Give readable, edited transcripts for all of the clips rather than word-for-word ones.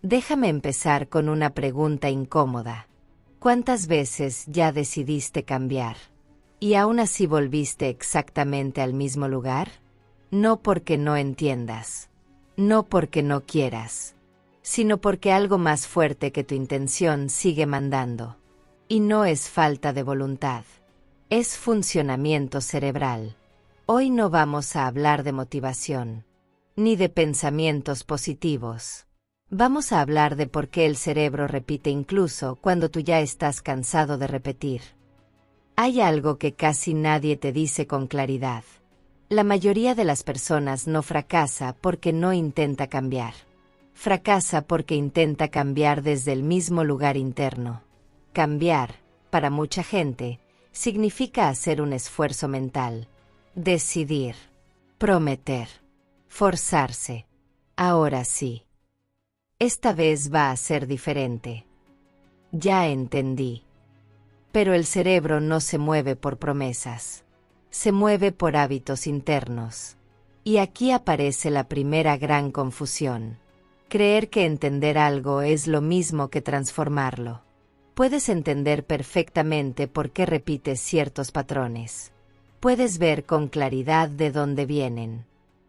Déjame empezar con una pregunta incómoda. ¿Cuántas veces ya decidiste cambiar? ¿Y aún así volviste exactamente al mismo lugar? No porque no entiendas, no porque no quieras, sino porque algo más fuerte que tu intención sigue mandando. Y no es falta de voluntad, es funcionamiento cerebral. Hoy no vamos a hablar de motivación, ni de pensamientos positivos. Vamos a hablar de por qué el cerebro repite incluso cuando tú ya estás cansado de repetir. Hay algo que casi nadie te dice con claridad. La mayoría de las personas no fracasa porque no intenta cambiar. Fracasa porque intenta cambiar desde el mismo lugar interno. Cambiar, para mucha gente, significa hacer un esfuerzo mental. Decidir. Prometer. Forzarse. Ahora sí. Esta vez va a ser diferente. Ya entendí. Pero el cerebro no se mueve por promesas. Se mueve por hábitos internos. Y aquí aparece la primera gran confusión. Creer que entender algo es lo mismo que transformarlo. Puedes entender perfectamente por qué repites ciertos patrones. Puedes ver con claridad de dónde vienen.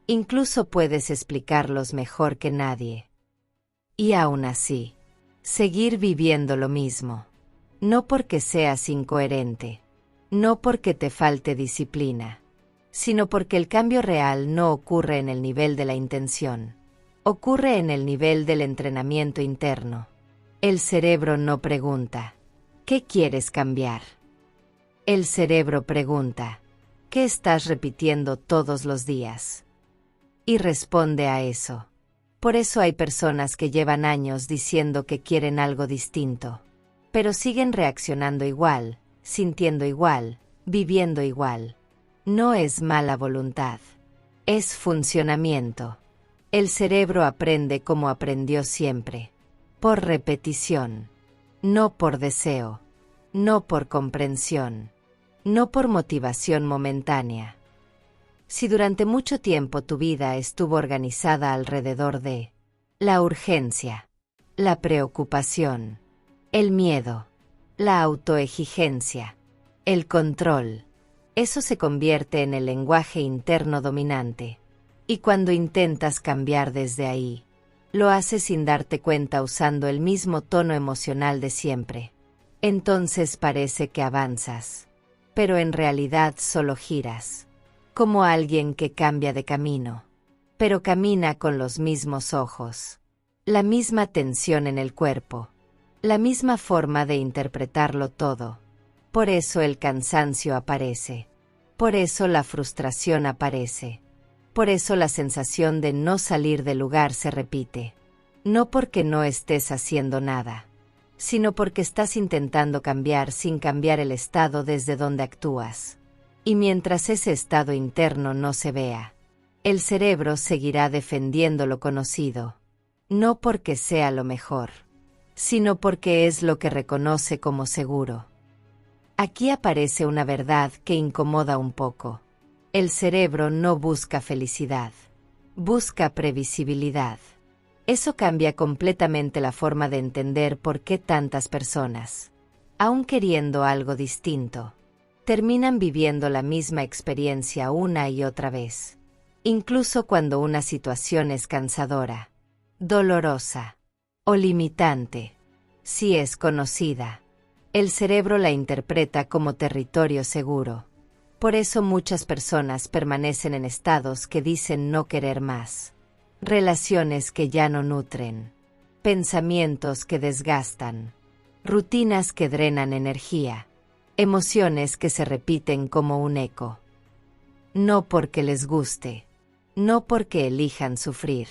Incluso puedes explicarlos mejor que nadie. Y aún así, seguir viviendo lo mismo. No porque seas incoherente, no porque te falte disciplina, sino porque el cambio real no ocurre en el nivel de la intención, ocurre en el nivel del entrenamiento interno. El cerebro no pregunta, ¿qué quieres cambiar? El cerebro pregunta, ¿qué estás repitiendo todos los días? Y responde a eso. Por eso hay personas que llevan años diciendo que quieren algo distinto, pero siguen reaccionando igual, sintiendo igual, viviendo igual. No es mala voluntad, es funcionamiento. El cerebro aprende como aprendió siempre, por repetición, no por deseo, no por comprensión, no por motivación momentánea. Si durante mucho tiempo tu vida estuvo organizada alrededor de la urgencia, la preocupación, el miedo, la autoexigencia, el control, eso se convierte en el lenguaje interno dominante. Y cuando intentas cambiar desde ahí, lo haces sin darte cuenta usando el mismo tono emocional de siempre. Entonces parece que avanzas, pero en realidad solo giras. Como alguien que cambia de camino, pero camina con los mismos ojos, la misma tensión en el cuerpo, la misma forma de interpretarlo todo. Por eso el cansancio aparece, por eso la frustración aparece, por eso la sensación de no salir del lugar se repite. No porque no estés haciendo nada, sino porque estás intentando cambiar sin cambiar el estado desde donde actúas. Y mientras ese estado interno no se vea, el cerebro seguirá defendiendo lo conocido, no porque sea lo mejor, sino porque es lo que reconoce como seguro. Aquí aparece una verdad que incomoda un poco. El cerebro no busca felicidad, busca previsibilidad. Eso cambia completamente la forma de entender por qué tantas personas, aun queriendo algo distinto, terminan viviendo la misma experiencia una y otra vez, incluso cuando una situación es cansadora, dolorosa o limitante. Si es conocida, el cerebro la interpreta como territorio seguro. Por eso muchas personas permanecen en estados que dicen no querer más, relaciones que ya no nutren, pensamientos que desgastan, rutinas que drenan energía, emociones que se repiten como un eco. No porque les guste, no porque elijan sufrir,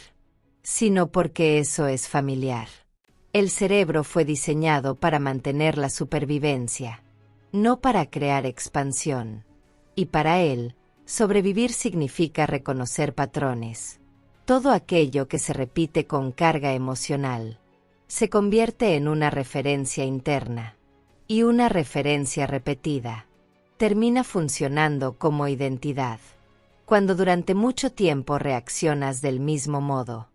sino porque eso es familiar. El cerebro fue diseñado para mantener la supervivencia, no para crear expansión. Y para él, sobrevivir significa reconocer patrones. Todo aquello que se repite con carga emocional se convierte en una referencia interna. Y una referencia repetida termina funcionando como identidad. Cuando durante mucho tiempo reaccionas del mismo modo,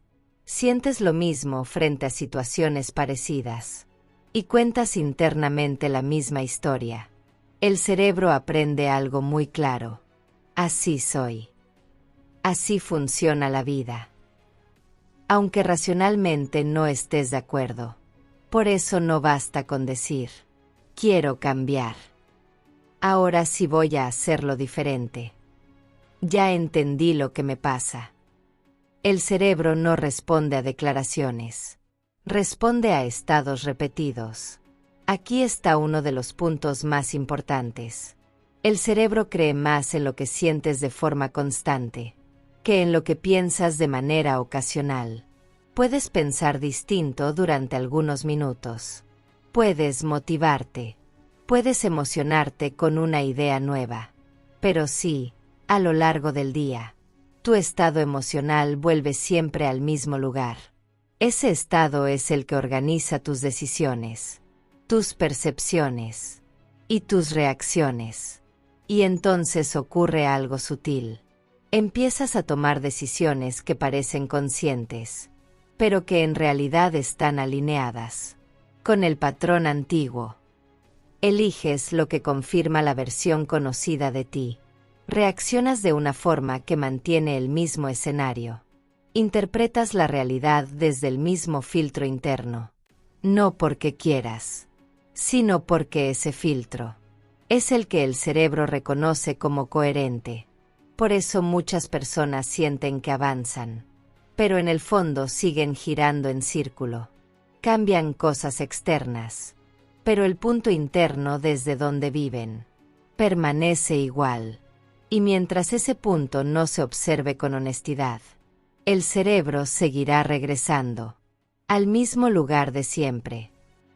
Sientes lo mismo frente a situaciones parecidas. Y cuentas internamente la misma historia. El cerebro aprende algo muy claro. Así soy. Así funciona la vida. Aunque racionalmente no estés de acuerdo. Por eso no basta con decir, quiero cambiar. Ahora sí voy a hacerlo diferente. Ya entendí lo que me pasa. El cerebro no responde a declaraciones. Responde a estados repetidos. Aquí está uno de los puntos más importantes. El cerebro cree más en lo que sientes de forma constante, que en lo que piensas de manera ocasional. Puedes pensar distinto durante algunos minutos. Puedes motivarte. Puedes emocionarte con una idea nueva. Pero sí, a lo largo del día, tu estado emocional vuelve siempre al mismo lugar. Ese estado es el que organiza tus decisiones, tus percepciones y tus reacciones. Y entonces ocurre algo sutil. Empiezas a tomar decisiones que parecen conscientes, pero que en realidad están alineadas con el patrón antiguo. Eliges lo que confirma la versión conocida de ti. Reaccionas de una forma que mantiene el mismo escenario. Interpretas la realidad desde el mismo filtro interno. No porque quieras, sino porque ese filtro es el que el cerebro reconoce como coherente. Por eso muchas personas sienten que avanzan, pero en el fondo siguen girando en círculo. Cambian cosas externas, pero el punto interno desde donde viven permanece igual. Y mientras ese punto no se observe con honestidad, el cerebro seguirá regresando al mismo lugar de siempre,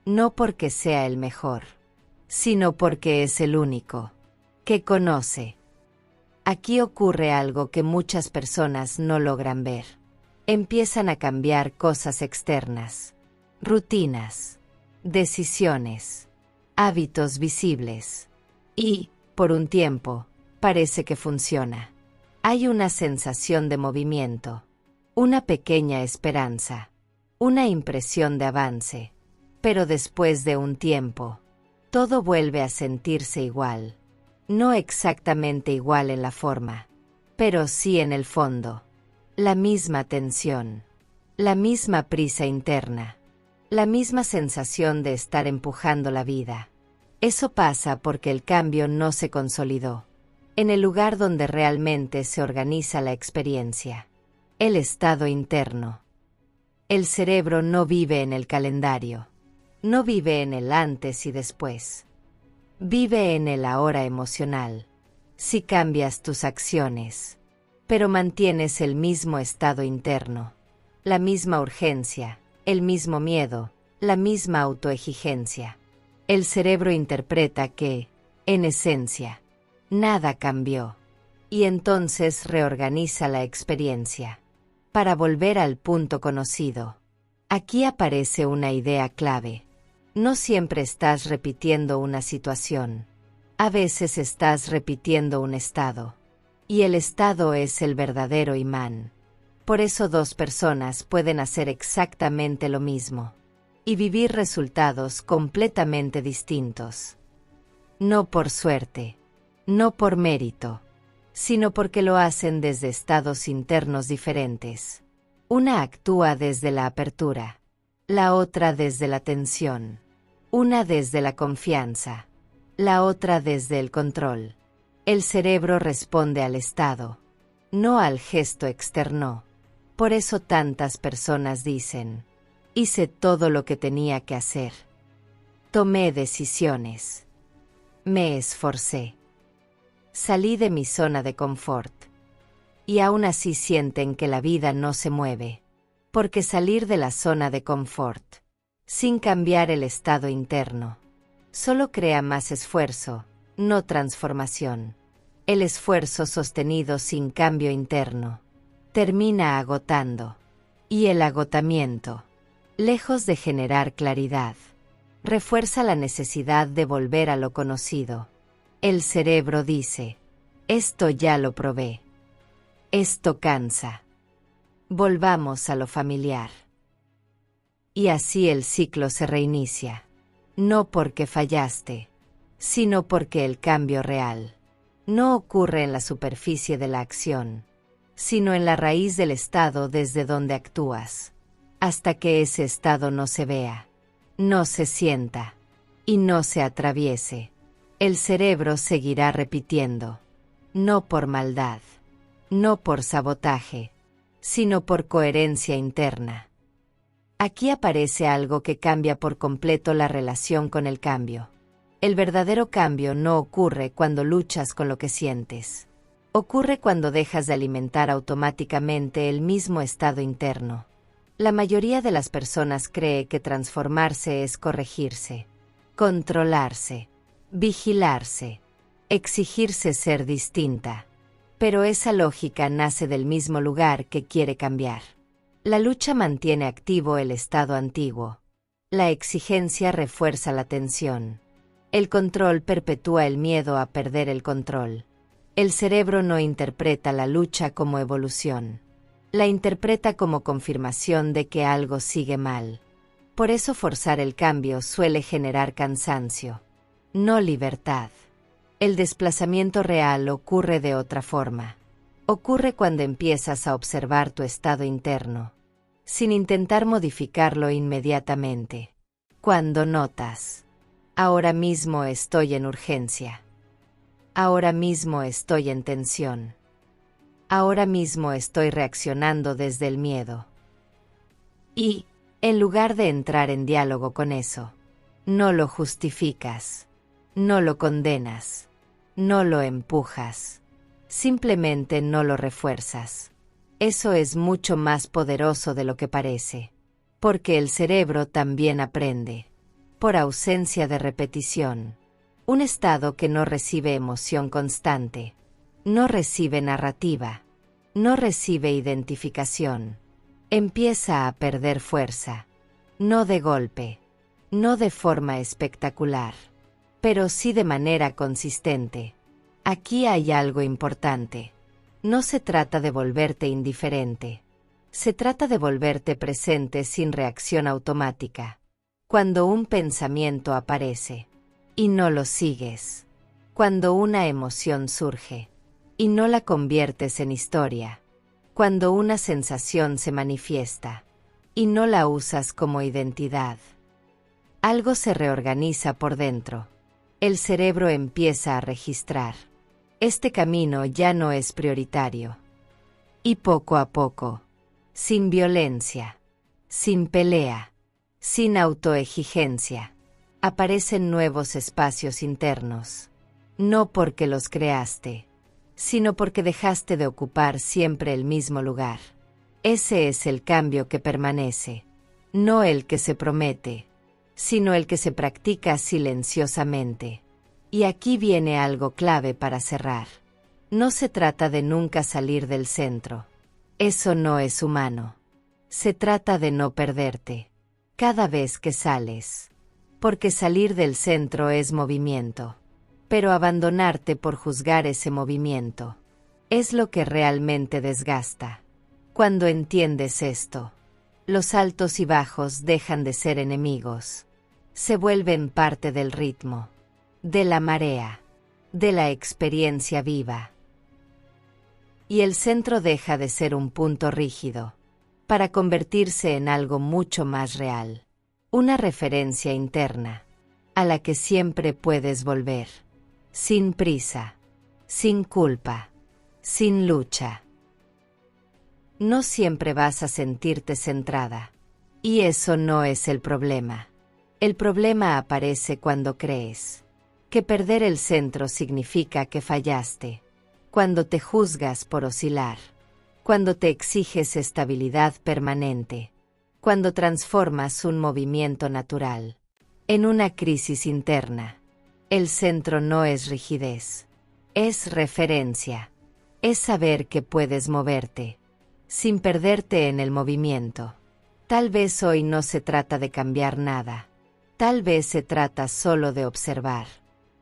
no porque sea el mejor, sino porque es el único que conoce. Aquí ocurre algo que muchas personas no logran ver. Empiezan a cambiar cosas externas, rutinas, decisiones, hábitos visibles. Y, por un tiempo, parece que funciona. Hay una sensación de movimiento, una pequeña esperanza, una impresión de avance. Pero después de un tiempo, todo vuelve a sentirse igual. No exactamente igual en la forma, pero sí en el fondo. La misma tensión, la misma prisa interna, la misma sensación de estar empujando la vida. Eso pasa porque el cambio no se consolidó en el lugar donde realmente se organiza la experiencia, el estado interno. El cerebro no vive en el calendario, no vive en el antes y después. Vive en el ahora emocional. Si cambias tus acciones, pero mantienes el mismo estado interno, la misma urgencia, el mismo miedo, la misma autoexigencia, el cerebro interpreta que, en esencia, nada cambió, y entonces reorganiza la experiencia para volver al punto conocido. Aquí aparece una idea clave. No siempre estás repitiendo una situación. A veces estás repitiendo un estado. Y el estado es el verdadero imán. Por eso dos personas pueden hacer exactamente lo mismo y vivir resultados completamente distintos. No por suerte, no por mérito, sino porque lo hacen desde estados internos diferentes. Una actúa desde la apertura, la otra desde la tensión. Una desde la confianza, la otra desde el control. El cerebro responde al estado, no al gesto externo. Por eso tantas personas dicen, hice todo lo que tenía que hacer. Tomé decisiones. Me esforcé. Salí de mi zona de confort. Y aún así sienten que la vida no se mueve, porque salir de la zona de confort, sin cambiar el estado interno, solo crea más esfuerzo, no transformación. El esfuerzo sostenido sin cambio interno termina agotando. Y el agotamiento, lejos de generar claridad, refuerza la necesidad de volver a lo conocido. El cerebro dice, esto ya lo probé. Esto cansa. Volvamos a lo familiar. Y así el ciclo se reinicia. No porque fallaste, sino porque el cambio real no ocurre en la superficie de la acción, sino en la raíz del estado desde donde actúas. Hasta que ese estado no se vea, no se sienta y no se atraviese, el cerebro seguirá repitiendo. No por maldad, no por sabotaje, sino por coherencia interna. Aquí aparece algo que cambia por completo la relación con el cambio. El verdadero cambio no ocurre cuando luchas con lo que sientes. Ocurre cuando dejas de alimentar automáticamente el mismo estado interno. La mayoría de las personas cree que transformarse es corregirse, controlarse, vigilarse, exigirse ser distinta. Pero esa lógica nace del mismo lugar que quiere cambiar. La lucha mantiene activo el estado antiguo. La exigencia refuerza la tensión. El control perpetúa el miedo a perder el control. El cerebro no interpreta la lucha como evolución. La interpreta como confirmación de que algo sigue mal. Por eso forzar el cambio suele generar cansancio, no libertad. El desplazamiento real ocurre de otra forma. Ocurre cuando empiezas a observar tu estado interno, sin intentar modificarlo inmediatamente. Cuando notas, ahora mismo estoy en urgencia. Ahora mismo estoy en tensión. Ahora mismo estoy reaccionando desde el miedo. Y, en lugar de entrar en diálogo con eso, no lo justificas, no lo condenas, no lo empujas, simplemente no lo refuerzas. Eso es mucho más poderoso de lo que parece, porque el cerebro también aprende, por ausencia de repetición. Un estado que no recibe emoción constante, no recibe narrativa, no recibe identificación, empieza a perder fuerza, no de golpe, no de forma espectacular, pero sí de manera consistente. Aquí hay algo importante. No se trata de volverte indiferente. Se trata de volverte presente sin reacción automática. Cuando un pensamiento aparece y no lo sigues. Cuando una emoción surge y no la conviertes en historia. Cuando una sensación se manifiesta y no la usas como identidad. Algo se reorganiza por dentro. El cerebro empieza a registrar. Este camino ya no es prioritario. Y poco a poco, sin violencia, sin pelea, sin autoexigencia, aparecen nuevos espacios internos. No porque los creaste, sino porque dejaste de ocupar siempre el mismo lugar. Ese es el cambio que permanece, no el que se promete, sino el que se practica silenciosamente. Y aquí viene algo clave para cerrar. No se trata de nunca salir del centro. Eso no es humano. Se trata de no perderte cada vez que sales. Porque salir del centro es movimiento. Pero abandonarte por juzgar ese movimiento es lo que realmente desgasta. Cuando entiendes esto, los altos y bajos dejan de ser enemigos. Se vuelven parte del ritmo, de la marea, de la experiencia viva. Y el centro deja de ser un punto rígido, para convertirse en algo mucho más real. Una referencia interna, a la que siempre puedes volver. Sin prisa, sin culpa, sin lucha. No siempre vas a sentirte centrada. Y eso no es el problema. El problema aparece cuando crees que perder el centro significa que fallaste. Cuando te juzgas por oscilar. Cuando te exiges estabilidad permanente. Cuando transformas un movimiento natural en una crisis interna. El centro no es rigidez, es referencia, es saber que puedes moverte, sin perderte en el movimiento. Tal vez hoy no se trata de cambiar nada, tal vez se trata solo de observar.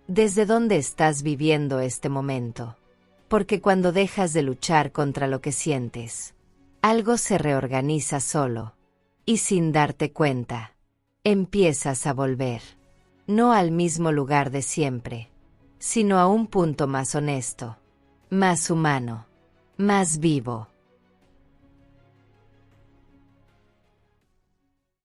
¿Desde dónde estás viviendo este momento? Porque cuando dejas de luchar contra lo que sientes, algo se reorganiza solo. Y sin darte cuenta, empiezas a volver. No al mismo lugar de siempre, sino a un punto más honesto, más humano, más vivo.